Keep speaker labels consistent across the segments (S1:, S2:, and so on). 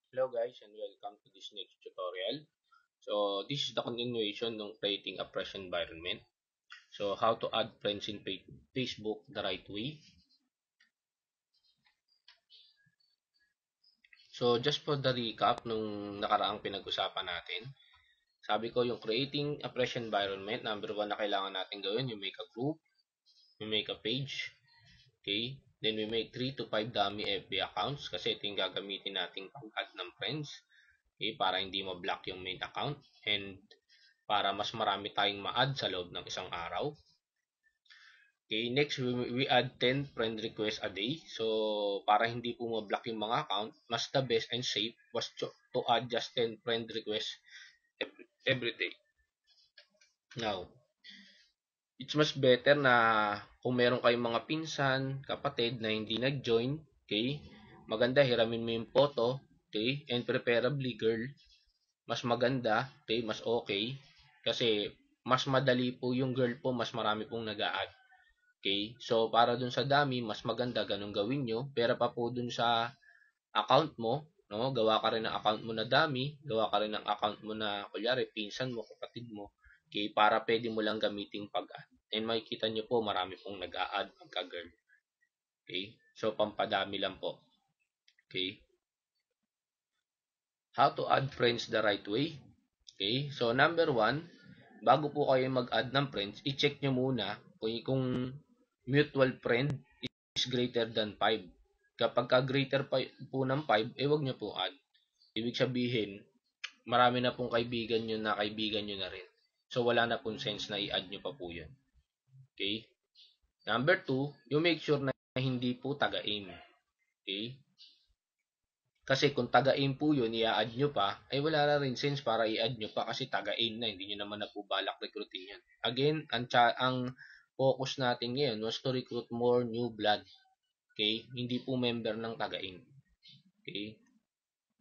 S1: Hello guys and welcome to this next tutorial. So this is the continuation ng creating a fresh environment. So how to add friends in Facebook the right way. So just for the recap nung nakaraang pinag-usapan natin. Sabi ko yung creating a fresh environment, number one na kailangan natin gawin, you make a group, you make a page, okay? Then we make 3 to 5 dummy FB accounts kasi ito yung gagamitin nating pang-add ng friends. Okay, para hindi ma-block yung main account and para mas marami tayong ma-add sa loob ng isang araw. Okay, next we add 10 friend requests a day. So, para hindi po ma-block yung mga account, mas the best and safe was to add just 10 friend requests every day. Now, it's much better na kung meron kayong mga pinsan, kapatid na hindi nag-join, okay? Maganda hiramin mo yung photo, okay? And preferably girl, mas maganda, okay? Mas okay. Kasi mas madali po yung girl po, mas marami pong nag-a-add. Okay? So, para dun sa dami, mas maganda ganun gawin nyo. Pero pa po dun sa account mo, no? Gawa ka rin ng account mo na dami, gawa ka rin ng account mo na, kunyari, pinsan mo, kapatid mo. Okay? Para pwede mo lang gamitin pag-add. And makikita nyo po, marami pong nag-a-add pagka-girl. Okay? So, pampadami lang po. Okay? How to add friends the right way? Okay? So, number one, bago po kayo mag-add ng friends, i-check nyo muna kung mutual friend is greater than 5. Kapag ka greater po ng 5, wag nyo po add. Ibig sabihin, marami na pong kaibigan nyo na rin. So, wala na pong sense na i-add nyo pa po yun. Okay? Number 2, you make sure na hindi po taga-aim. Okay? Kasi kung taga-aim po yun, i-add nyo pa, ay wala na rin sense para i-add nyo pa kasi taga-aim na, hindi nyo naman na po balak recruiting yan. Again, ang focus natin ngayon was to recruit more new blood. Okay? Hindi po member ng taga-aim. Okay?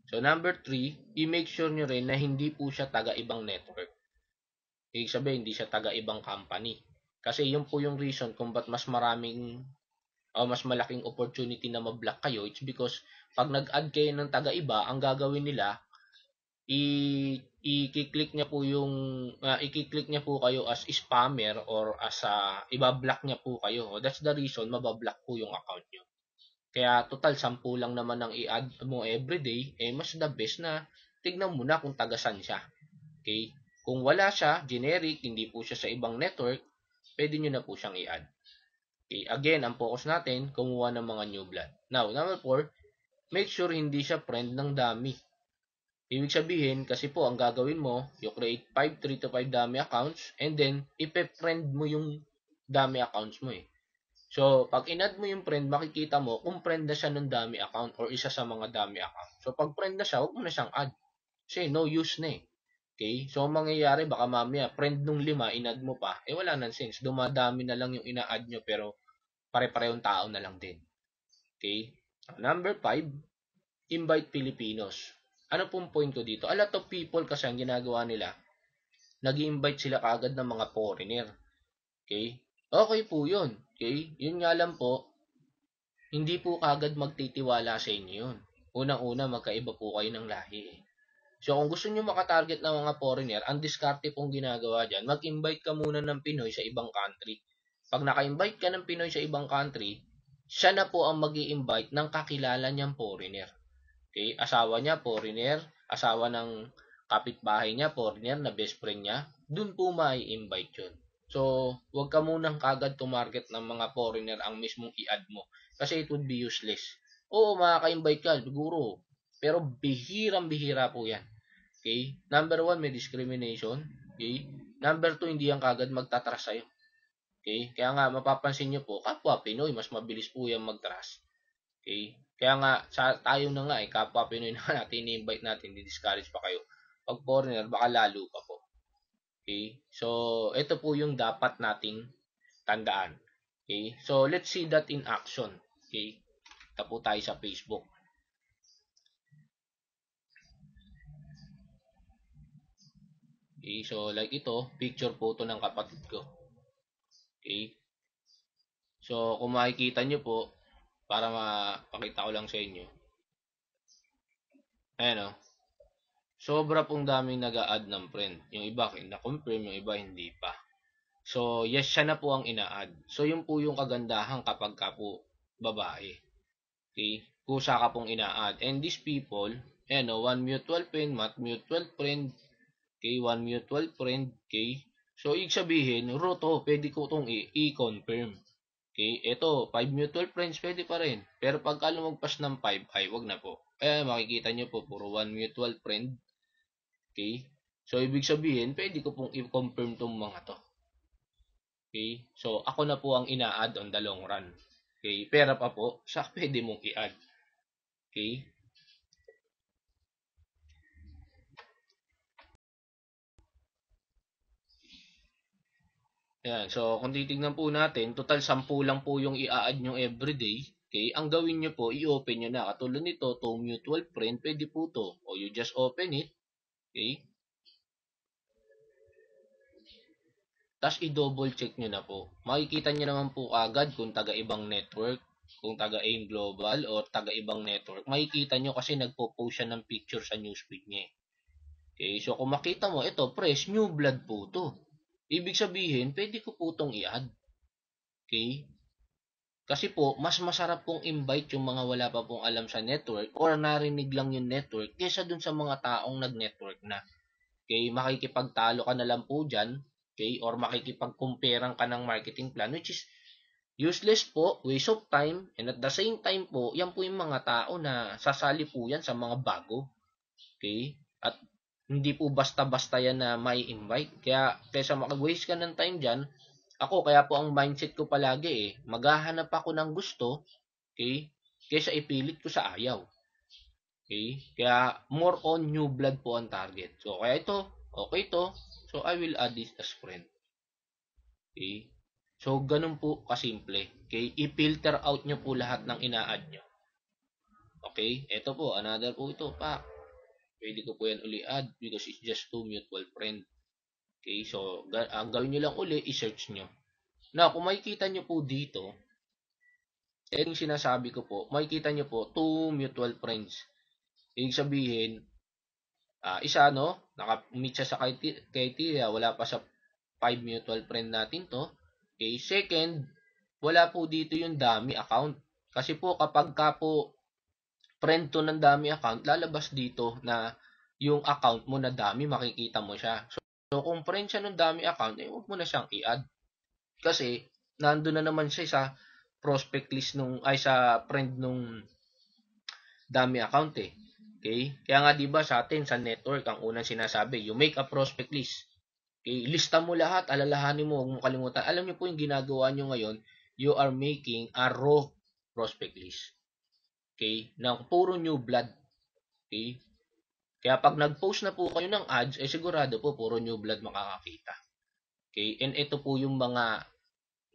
S1: So, number 3, i-make sure nyo rin na hindi po siya taga-ibang network. Ibig sabihin, hindi siya taga-ibang company. Kasi yun po yung reason kung ba't mas maraming o mas malaking opportunity na ma-block kayo. It's because pag nag-add kayo ng taga-iba, ang gagawin nila, i-click niya po yung i-click niya po kayo as spammer or as iba-block niya po kayo. That's the reason mabablock po yung account niyo. Kaya total 10 lang naman ang i-add mo everyday, mas the best na tignan mo na kung taga-san siya. Okay? Kung wala siya, generic, hindi po siya sa ibang network, pwede niyo na po siyang i-add. Okay, again, ang focus natin, kumuha ng mga new blood. Now, number 4, make sure hindi siya friend ng dami. Ibig sabihin, kasi po, ang gagawin mo, you create 3 to 5 dami accounts, and then, ipe-friend mo yung dami accounts mo eh. So, pag in-add mo yung friend, makikita mo kung friend na siya ng dami account or isa sa mga dami account. So, pag friend na siya, huwag mo na siyang add. Kasi no use na eh. Okay? So, ang mangyayari, baka mamaya, friend nung 5, in-add mo pa, wala nang sense. Dumadami na lang yung ina-add nyo, pero pare-parehong tao na lang din. Okay? Number 5, invite Filipinos. Ano pong point ko dito? A lot of people kasi ang ginagawa nila, nag-invite sila kaagad ng mga foreigner. Okay? Okay po yun. Okay? Yun nga lang po, hindi po kaagad magtitiwala sa inyo yun. Unang-una, magkaiba po kayo ng lahi eh. So, kung gusto nyo makatarget ng mga foreigner, ang diskarte pong ginagawa dyan, mag-invite ka muna ng Pinoy sa ibang country. Pag naka-invite ka ng Pinoy sa ibang country, siya na po ang mag invite ng kakilala niyang foreigner. Okay? Asawa niya, foreigner. Asawa ng kapitbahay niya, foreigner na best friend niya. Dun po mai-invite yun. So, huwag ka munang kagad tumarget ng mga foreigner ang mismong i-add mo. Kasi it would be useless. Oo, makaka-invite ka, siguro. Pero bihirang-bihira po yan. Okay? Number 1, may discrimination. Okay? Number 2, hindi yan kagad magtatrust sa'yo. Okay? Kaya nga, mapapansin nyo po, kapwa Pinoy, mas mabilis po yan mag-trust. Okay? Kaya nga, tayo na nga kapwa Pinoy na natin, i-invite natin, di-discourage pa kayo. Pag foreigner, baka lalo pa po. Okay? So, ito po yung dapat nating tandaan. Okay? So, let's see that in action. Okay? Ito po tayo sa Facebook. Okay? So, like ito, picture photo ng kapatid ko. Okay? So, kung makikita nyo po, para mapakita ko lang sa inyo. Ayan o. Sobra pong daming nag-a-add ng friend. Yung iba na-confirm, yung iba hindi pa. So, yes, siya na po ang ina-add. So, yun po yung kagandahan kapag ka po babae. Okay? Kusa ka pong ina-add. And these people, ayan o, one mutual friend, mutual friend, okay, one mutual friend, okay. So, ibig sabihin, roto, pwede ko itong i-confirm. Okay, ito, 5 mutual friends, pwede pa rin. Pero pagka lumagpas ng 5, ay wag na po. Eh, makikita nyo po, puro one mutual friend. Okay? So, ibig sabihin, pwede ko pong i-confirm tong mga to. Okay? So, ako na po ang ina-add on the long run. Okay? Pera pa po, sa pwede mong i-add. Okay? Yan. So, kung titignan po natin, total 10 lang po yung i-add nyo everyday. Okay? Ang gawin nyo po, i-open nyo na. Katulad nito, to mutual friend, pwede po to. O you just open it. Okay? Tapos i-double check nyo na po. Makikita nyo naman po agad kung taga-ibang network, kung taga-AIM Global or taga-ibang network. Makikita nyo kasi nagpo-post siya ng picture sa newsfeed niya. Okay, so kung makita mo, ito, press, new blood po to. Ibig sabihin, pwede ko po itong i-add. Okay? Kasi po, mas masarap pong invite yung mga wala pa pong alam sa network or narinig lang yung network kesa dun sa mga taong nag-network na. Okay, makikipagtalo ka na lang po dyan, okay, or makikipag-comparean ka ng marketing plan, which is useless po, waste of time, and at the same time po, yan po yung mga tao na sasali po yan sa mga bago. Okay? At hindi po basta-basta yan na may invite. Kaya, kaysa makag-waste ka ng time dyan, ako, kaya po ang mindset ko palagi maghahanap ako ng gusto, okay, kaysa ipilit ko sa ayaw. Okay? Kaya more on new blood po ang target. So kaya ito, okay to. So I will add this as friend. Okay? So ganun po kasimple. Okay? I-filter out nyo po lahat ng ina-add nyo. Okay? Ito po, another po ito pa. Pwede ko po yan uli add because it's just two mutual friend. Okay? So ang gawin nyo lang uli, i-search nyo. Now, kung makikita nyo po dito, yung sinasabi ko po, makikita nyo po, two mutual friends. Ibig sabihin, isa no, naka-meet siya sa criteria, wala pa sa 5 mutual friend natin to. Okay, second, wala po dito yung dami account. Kasi po kapag ka po friend to ng dami account, lalabas dito na yung account mo na dami, makikita mo siya. So kung friend siya ng dami account, huwag mo na siyang i-add. Kasi nandoon na naman siya sa prospect list nung ay sa friend nung dami account Okay? Kaya nga 'di ba sa atin sa network ang unang sinasabi, you make a prospect list. Okay? Lista mo lahat, alalahanin mo, huwag mo kalimutan. Alam niyo po yung ginagawa niyo ngayon, you are making a raw prospect list. Okay? Ng puro new blood. Okay? Kaya pag nag-post na po kayo ng ads, sigurado po puro new blood makakakita. Okay? And ito po yung mga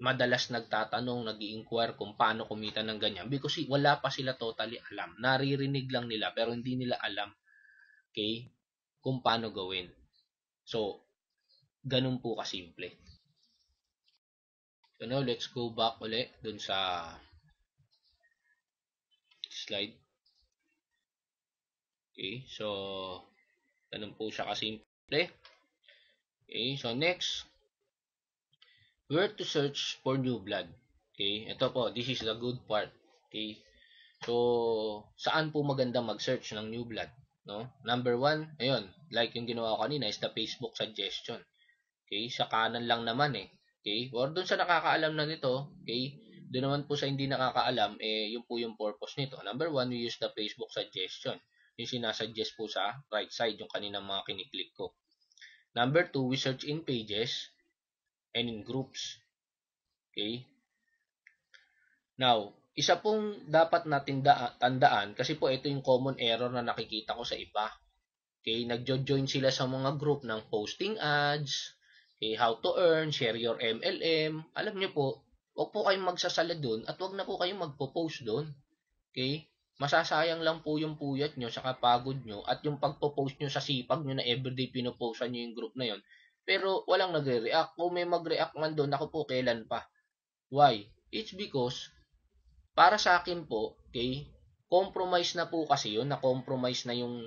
S1: madalas nagtatanong, nag-i-inquire kung paano kumita ng ganyan because wala pa sila totally alam. Naririnig lang nila pero hindi nila alam, okay, kung paano gawin. So, ganun po kasimple. So now, let's go back ulit dun sa slide. Okay, so, ganun po siya kasimple. Okay, so next, where to search for new blood. Okay, ito po, this is the good part. Okay, so, saan po maganda mag-search ng new blood? No? Number one, ayun, like yung ginawa ko kanina is the Facebook suggestion. Okay, sa kanan lang naman Okay, or doon sa nakakaalam na nito, okay, doon naman po sa hindi nakakaalam, yun po yung purpose nito. Number one, we use the Facebook suggestion. Yung sinasuggest po sa right side, yung kaninang mga kiniklik ko. Number two, we search in pages and in groups. Okay, now, isa pong dapat natin tandaan, kasi po ito yung common error na nakikita ko sa iba. Okay, nagjo-join sila sa mga group ng posting ads, okay, how to earn, share your MLM. Alam niyo po, wag po kayong magsasala doon at wag na po kayong magpo-post doon. Okay? Masasayang lang po yung puyat nyo sa kapagod nyo at yung pagpo-post nyo sa sipag nyo na everyday pinopostan nyo yung group na yon. Pero walang nagre-react. Kung may mag-react man doon, ako po kailan pa. Why? It's because para sa akin po, okay, compromise na po kasi yun, na-compromise na yung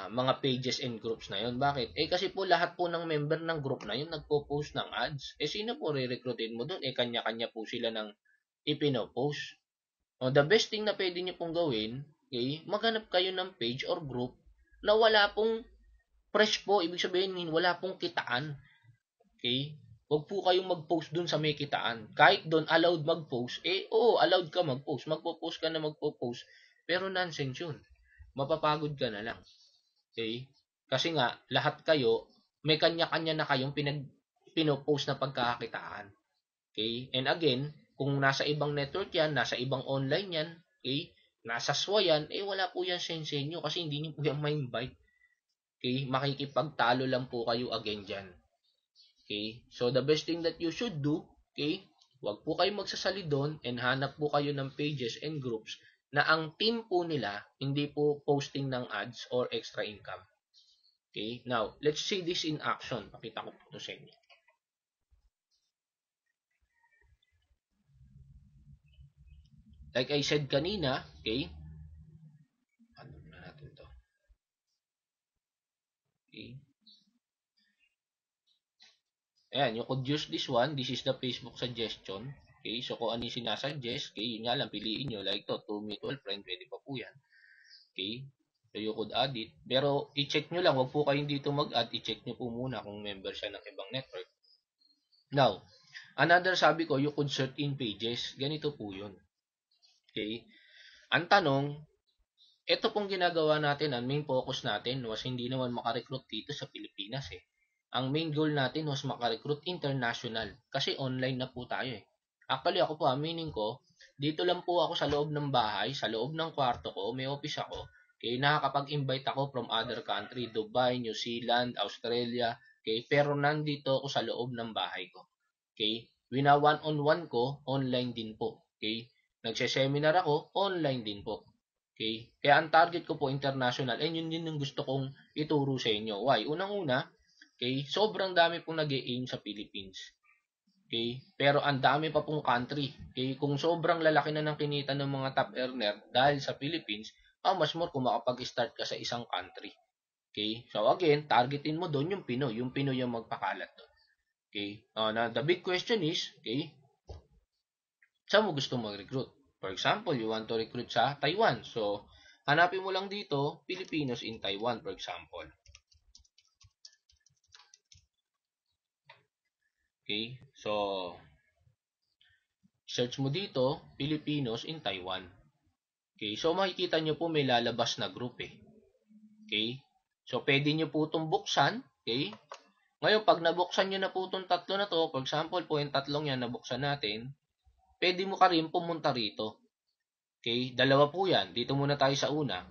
S1: mga pages and groups na yun. Bakit? Kasi po lahat po ng member ng group na yun nagpo-post ng ads. Sino po re-recruitin mo doon? Kanya-kanya po sila ng ipino-post. The best thing na pwede nyo pong gawin, okay, maghanap kayo ng page or group na wala pong fresh po. Ibig sabihin, wala pong kitaan. Okay? Huwag po kayong mag-post dun sa may kitaan. Kahit doon allowed mag-post, oo, allowed ka mag-post. Magpo-post ka na magpo-post. Pero nonsense yun. Mapapagod ka na lang. Okay? Kasi nga, lahat kayo, may kanya-kanya na kayong pinopost na pagkakakitaan. Okay? And again, kung nasa ibang network yan, nasa ibang online yan, okay? Nasa SWA yan, wala po yan sense nyo kasi hindi nyo po yan ma-invite. Okay? Makikipagtalo lang po kayo again dyan. Okay? So, the best thing that you should do, okay? Huwag po kayo magsasali doon and hanap po kayo ng pages and groups na ang team po nila hindi po posting ng ads or extra income. Okay? Now, let's see this in action. Pakita ko po ito sa inyo. Like I said kanina, okay? Ano na natin to? Okay. Ayan, you could use this one. This is the Facebook suggestion. Okay, so kung ano yung sinasuggest, okay, yun nga lang, piliin nyo. Like to, to mutual friend, pwede pa po yan. Okay, so you could add it. Pero, i-check nyo lang, wag po kayong dito mag-add. I-check nyo po muna kung member siya ng ibang network. Now, another sabi ko, you could search in pages. Ganito po yun. Okay, ang tanong, ito pong ginagawa natin, ang main focus natin was hindi naman makarecruit dito sa Pilipinas Ang main goal natin was makarecruit international kasi online na po tayo Actually ako po, aminin ko, dito lang po ako sa loob ng bahay, sa loob ng kwarto ko, may office ako. Okay, nakakapag-invite ako from other country, Dubai, New Zealand, Australia. Okay, pero nandito ako sa loob ng bahay ko. Okay, wina one-on-one ko, online din po. Okay, nagse-seminar ako, online din po. Okay? Kaya ang target ko po international, yun din yung gusto kong ituro sa inyo. Why? Unang-una, okay, sobrang dami pong nag-aim sa Philippines. Okay? Pero ang dami pa pong country. Okay? Kung sobrang lalaki na ng kinita ng mga top earner dahil sa Philippines, mas more kung makapag-start ka sa isang country. Okay? So again, targetin mo doon yung Pinoy. Yung Pinoy yung magpakalat doon. Okay? Now, the big question is, okay, saan mo gusto mag-recruit? For example, you want to recruit sa Taiwan. So, hanapin mo lang dito, Filipinos in Taiwan, for example. Okay? So, search mo dito, Filipinos in Taiwan. Okay? So, makikita nyo po may lalabas na group Okay? So, pwede nyo po itong buksan. Okay? Ngayon, pag nabuksan nyo na po itong tatlo na to, for example po, yung tatlong yan, nabuksan natin, pwede mo ka rin pumunta rito. Okay? Dalawa po yan. Dito muna tayo sa una.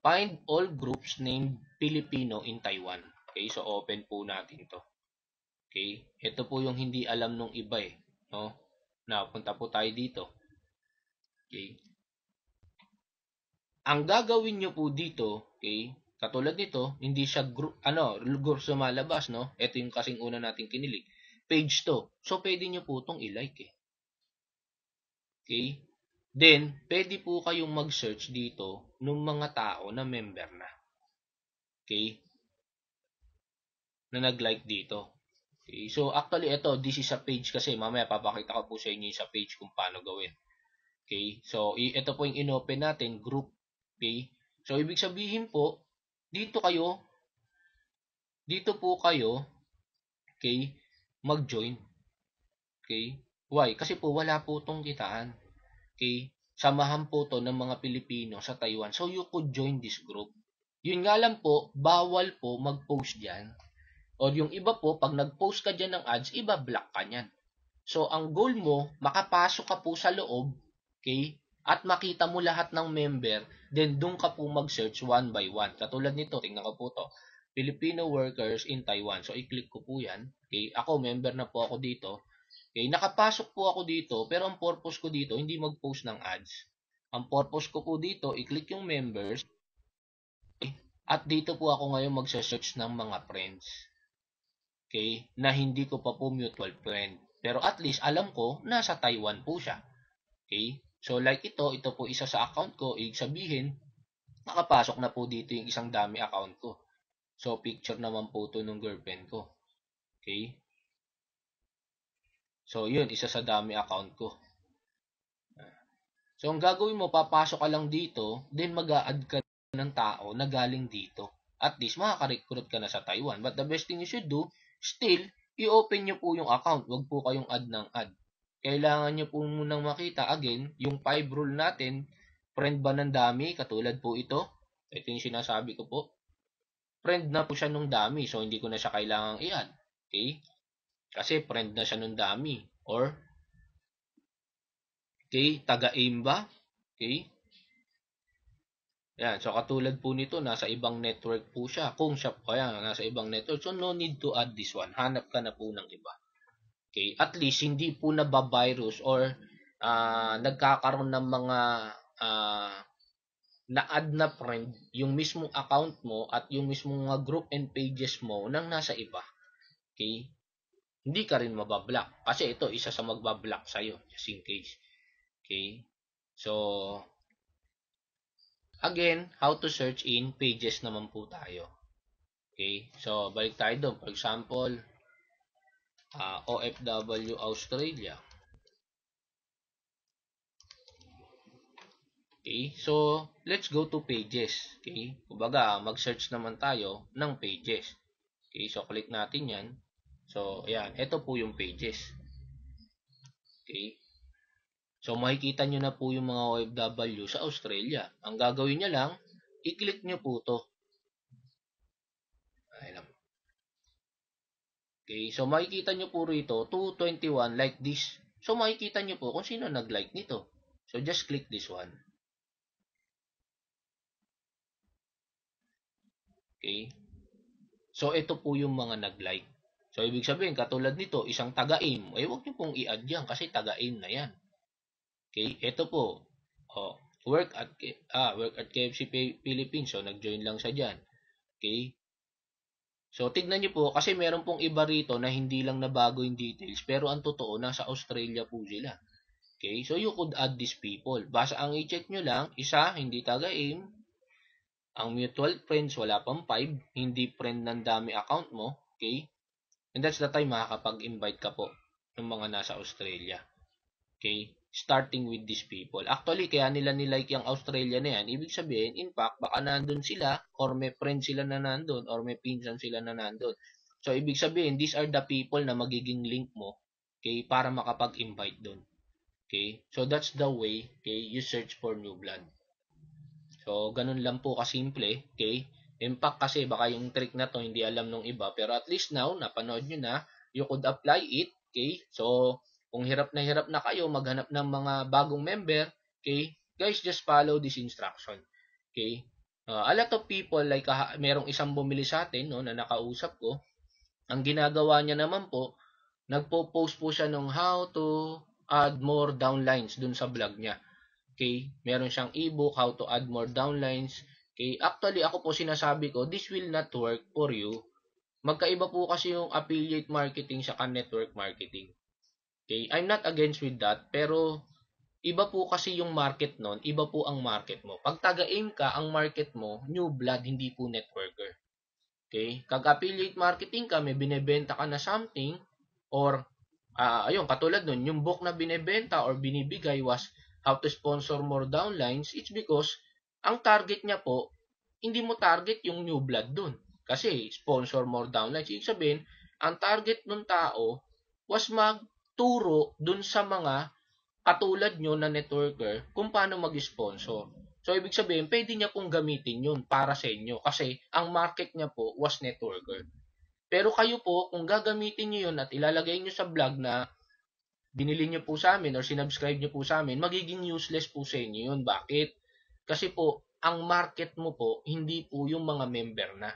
S1: Find all groups named Filipino in Taiwan. Okay? So, open po natin to. Okay? Ito po yung hindi alam nung iba No? Now, punta po tayo dito. Okay? Ang gagawin nyo po dito, okay? Katulad nito, hindi siya groups lumalabas, no? Ito yung kasing una nating kinilig. Page to. So, pwede nyo po itong i-like Okay? Then, pwede po kayong mag-search dito ng mga tao na member na. Okay? Na nag-like dito. Okay? So, actually, this is a page kasi mamaya papakita ko po sa inyo sa page kung paano gawin. Okay? So, ito po yung inopen natin, group. Okay? So, ibig sabihin po, dito po kayo, okay, mag-join. Okay? Why? Kasi po, wala po itong kitaan. Okay? Samahan po to ng mga Pilipino sa Taiwan. So, you could join this group. Yun nga lang po, bawal po mag-post dyan. O yung iba po, pag nag-post ka dyan ng ads, iba-block ka nyan. So, ang goal mo, makapasok ka po sa loob, okay? At makita mo lahat ng member, then doon ka po mag-search one by one. Katulad nito, tingnan ko po to. Filipino workers in Taiwan. So, i-click ko po yan. Okay? Ako, member na po ako dito. Okay, nakapasok po ako dito, pero ang purpose ko dito, hindi mag-post ng ads. Ang purpose ko po dito, i-click yung members, okay, at dito po ako ngayon magse-search ng mga friends. Okay, na hindi ko pa po mutual friend. Pero at least, alam ko, nasa Taiwan po siya. Okay, So like ito po isa sa account ko, ibig sabihin, nakapasok na po dito yung isang dami account ko. So picture naman po to ng girlfriend ko. Okay? So yun, isa sa dami account ko. So ang gagawin mo, papasok ka lang dito, then mag-a-add ka ng tao na galing dito. At least makaka-recruit ka na sa Taiwan. But the best thing you should do, still, i-open nyo po yung account. Huwag po kayong add ng add. Kailangan nyo po munang makita, again, yung 5 rule natin, friend ba ng dami, katulad po ito. Ito yung sinasabi ko po. Friend na po siya nung dami, so hindi ko na siya kailangang i-add. Okay? Kasi friend na siya nung dami. Or, okay, taga-aim ba? Okay? Yan, so katulad po nito, nasa ibang network po siya. Kung siya kaya nasa ibang network, so no need to add this one. Hanap ka na po ng iba. Okay, at least hindi po nabavirus or nagkakaroon ng mga na-add na friend yung mismong account mo at yung mismong mga group and pages mo nang nasa iba. Okay? Hindi ka rin mabablock. Kasi ito, isa sa magbablock sa'yo, just in case. Okay? So, again, how to search in pages naman po tayo. Okay? So, balik tayo doon. For example, OFW Australia. Okay? So, let's go to pages. Okay? Kumbaga, mag-search naman tayo ng pages. Okay? So, click natin yan. So, ayan. Ito po yung pages. Okay? So, makikita nyo na po yung mga OFW sa Australia. Ang gagawin nyo lang, i-click nyo po to. Ayan. Okay? So, makikita nyo po rito, 221 like this. So, makikita nyo po kung sino nag-like nito. So, just click this one. Okay? So, ito po yung mga nag-like. So, ibig sabihin, katulad nito, isang taga-aim. Huwag nyo pong i-add yan kasi taga-aim na yan. Okay? Ito po, work at KFC Philippines. So, nag-join lang siya dyan. Okay? So, tignan nyo po, kasi meron pong iba rito na hindi lang nabago yung details, pero ang totoo, nasa Australia po sila. Okay? So, you could add these people. Basta ang i-check nyo lang, isa, hindi taga-aim. Ang mutual friends, wala pang 5. Hindi friend ng dami account mo. Okay? And that's the time makakapag-invite ka po ng mga nasa Australia. Okay? Starting with these people. Actually, kaya nila nilike yung Australia na yan. Ibig sabihin, in fact, baka nandun sila or may friend sila na nandun or may pinsan sila na nandun. So, ibig sabihin, these are the people na magiging link mo, okay, para makapag-invite dun. Okay? So, that's the way, okay, you search for new blood. So, ganun lang po kasimple. Okay? Impact kasi baka yung trick na to hindi alam nung iba. Pero at least now, napanood nyo na, you could apply it. Okay? So, kung hirap na kayo maghanap ng mga bagong member, okay? Guys, just follow this instruction. Okay? A lot of people, like merong isang bumili sa atin, no, na nakausap ko, ang ginagawa niya naman po, nagpo-post po siya ng how to add more downlines dun sa vlog niya. Okay? Meron siyang ebook, how to add more downlines. Okay? Actually, ako po sinasabi ko, this will not work for you. Magkaiba po kasi yung affiliate marketing sa network marketing. Okay? I'm not against with that, pero iba po kasi yung market nun, iba po ang market mo. Pag taga-aim ka, ang market mo, new blood, hindi po networker. Okay? Kag affiliate marketing ka, may binebenta ka na something, or ayun, katulad nun, yung book na binebenta or binibigay was how to sponsor more downlines. It's because ang target niya po, hindi mo target yung new blood dun. Kasi sponsor more downlines. Ibig sabihin, ang target ng tao was magturo dun sa mga katulad nyo na networker kung paano mag-sponsor. So, ibig sabihin, pwede niya pong gamitin yun para sa inyo kasi ang market niya po was networker. Pero kayo po, kung gagamitin nyo yun at ilalagay nyo sa vlog na binili nyo po sa amin or sinubscribe nyo po sa amin, magiging useless po sa inyo yun. Bakit? Kasi po, ang market mo po, hindi po yung mga member na.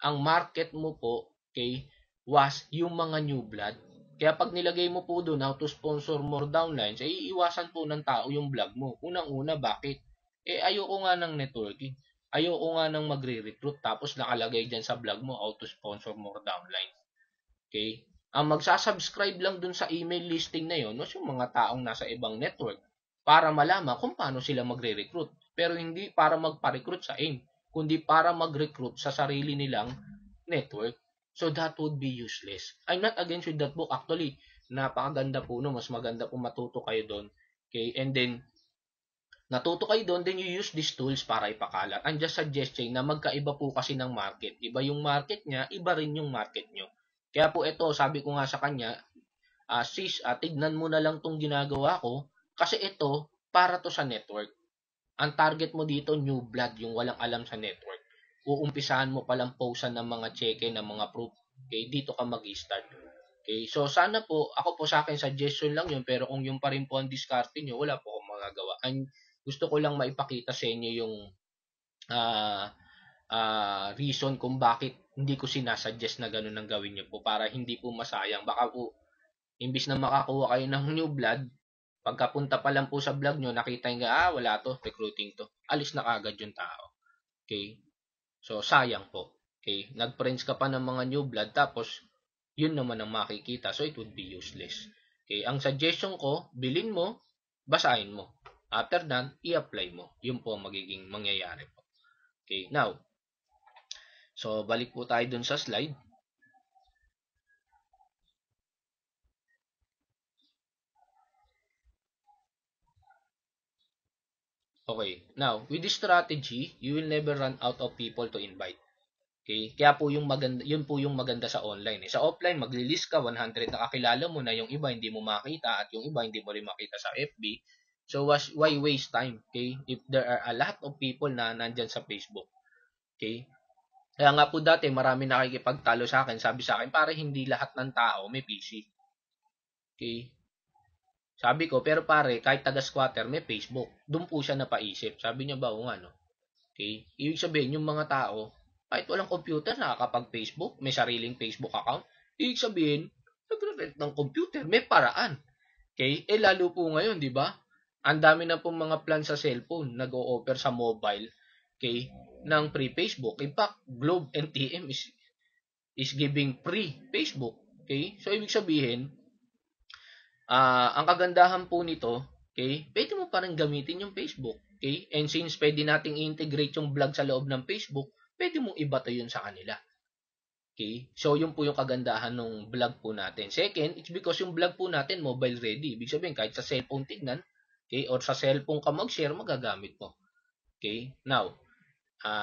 S1: Ang market mo po, okay, was yung mga new blood. Kaya pag nilagay mo po doon how to sponsor more downlines, ay iiwasan po ng tao yung vlog mo. Unang-una, bakit? Ayoko nga ng networking. Ayoko nga ng magre-recruit tapos nakalagay dyan sa vlog mo how to sponsor more downlines. Okay? Ang magsasubscribe lang dun sa email listing na yon was yung mga taong nasa ibang network. para malaman kung paano sila magre-recruit. Pero hindi para magpa-recruit sa AIM, kundi para mag-recruit sa sarili nilang network. So that would be useless. I'm not against with that book. Actually, napakaganda po no, mas maganda po matuto kayo doon. Okay? And then natuto kayo doon, then you use these tools para ipakalat. I'm just suggesting na magkaiba po kasi ng market. Iba yung market niya, iba rin yung market nyo. Kaya po ito, sabi ko nga sa kanya, sis, tignan mo na lang tong ginagawa ko kasi ito, para to sa network. Ang target mo dito, new blood, yung walang alam sa network. Uumpisahan mo palang posan ng mga cheque, ng mga proof. Okay, dito ka mag-start. Okay, so sana po, ako po sa akin, suggestion lang yun, pero kung yung pa rin po ang diskarte nyo, wala po akong magagawa. Gusto ko lang maipakita sa inyo yung uh, reason kung bakit hindi ko sinasuggest na ganun ang gawin nyo po para hindi po masayang. Baka po, imbis na makakuha kayo ng new blood, pagkapunta pa lang po sa vlog nyo, nakita nyo, wala to, recruiting to. Alis na kagad yung tao. Okay? So, sayang po. Okay? Nag-friends ka pa ng mga new blood, tapos, yun naman ang makikita. So, it would be useless. Okay? Ang suggestion ko, bilin mo, basahin mo. After that, i-apply mo. Yun po ang magiging mangyayari po. Okay? Now, so, balik po tayo dun sa slide. Okay. Now, with this strategy, you will never run out of people to invite. Okay? Kaya po yung maganda, yun po yung maganda sa online. Sa offline, magli-list ka 100 na kakilala mo na, yung iba hindi mo makita at yung iba hindi mo rin makita sa FB. So why waste time? Okay? If there are a lot of people na nandyan sa Facebook. Okay? Kaya nga po dati marami nakikipagtalo sa akin, sabi sa akin, pare hindi lahat ng tao may PC. Okay? Sabi ko, pero pare, kahit taga-squatter may Facebook. Doon po siya napaisip. Sabi niya ba, ano? Okay? Ibig sabihin, yung mga tao, kahit walang computer, nakakapag-Facebook, may sariling Facebook account. Ibig sabihin, nagre-rent ng computer, may paraan. Okay? Lalo po ngayon, di ba? Ang dami na pong mga plan sa cellphone, nag-o-offer sa mobile, okay, ng free Facebook. In fact, Globe and TM is giving free Facebook. Okay? So, ibig sabihin, ang kagandahan po nito, okay, pwede mo pa rin gamitin yung Facebook. Okay? And since pwede nating i-integrate yung vlog sa loob ng Facebook, pwede mong ibato yun sa kanila. Okay? So, yun po yung kagandahan ng vlog po natin. Second, it's because yung vlog po natin mobile ready. Ibig sabihin, kahit sa cellphone tignan, okay, or sa cellphone ka mag-share, magagamit mo. Okay? Now,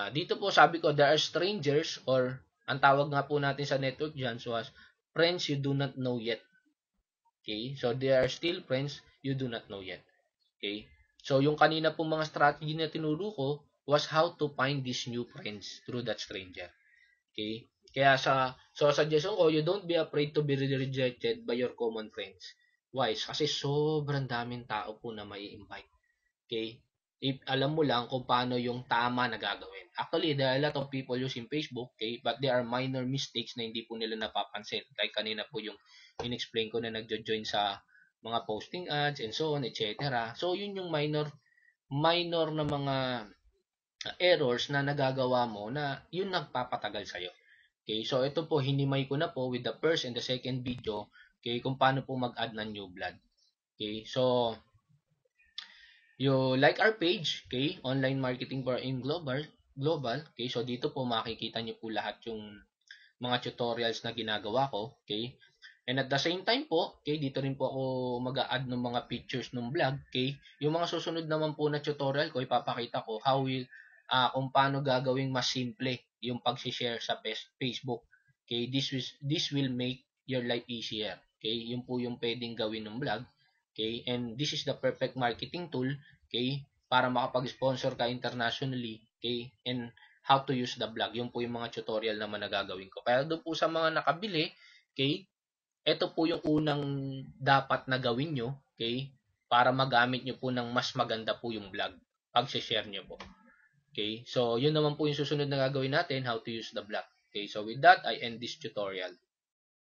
S1: dito po sabi ko, there are strangers, or ang tawag nga po natin sa network dyan, so as friends you do not know yet. Okay? So, they are still friends you do not know yet. Okay? So, yung kanina pong mga strategy na tinuro ko was how to find these new friends through that stranger. Okay? Kaya suggestion ko, you don't be afraid to be rejected by your common friends. Why? Kasi sobrang daming tao po na may invite. Okay? If alam mo lang kung paano yung tama na gagawin. Actually, there are a lot of people using Facebook, okay? But there are minor mistakes na hindi po nila napapansin. Like kanina po yung in-explain ko na nagjo-join sa mga posting ads and so on, etc. So, yun yung minor na mga errors na nagagawa mo na yun nagpapatagal sa'yo. Okay, so ito po, hinimay ko na po with the first and the second video, okay, kung paano po mag-add ng new blood. Okay, so, you like our page, okay, Online Marketing for AIM Global, okay, so dito po makikita nyo po lahat yung mga tutorials na ginagawa ko, okay. And at the same time po, okay, dito rin po ako mag-a-add ng mga pictures ng vlog, okay. Yung mga susunod naman po na tutorial ko, ipapakita ko kung paano gagawing mas simple yung pag-share sa Facebook. Okay, this will make your life easier. Okay, yun po yung pwedeng gawin ng vlog. Okay, and this is the perfect marketing tool, okay, para makapag-sponsor ka internationally, okay, and how to use the blog. Yun po yung mga tutorial naman na gagawin ko. Kaya doon po sa mga nakabili, okay, ito po yung unang dapat na gawin nyo, okay, para magamit nyo po ng mas maganda po yung blog. Pag-share nyo po. Okay, so yun naman po yung susunod na gagawin natin, how to use the blog. Okay, so with that, I end this tutorial.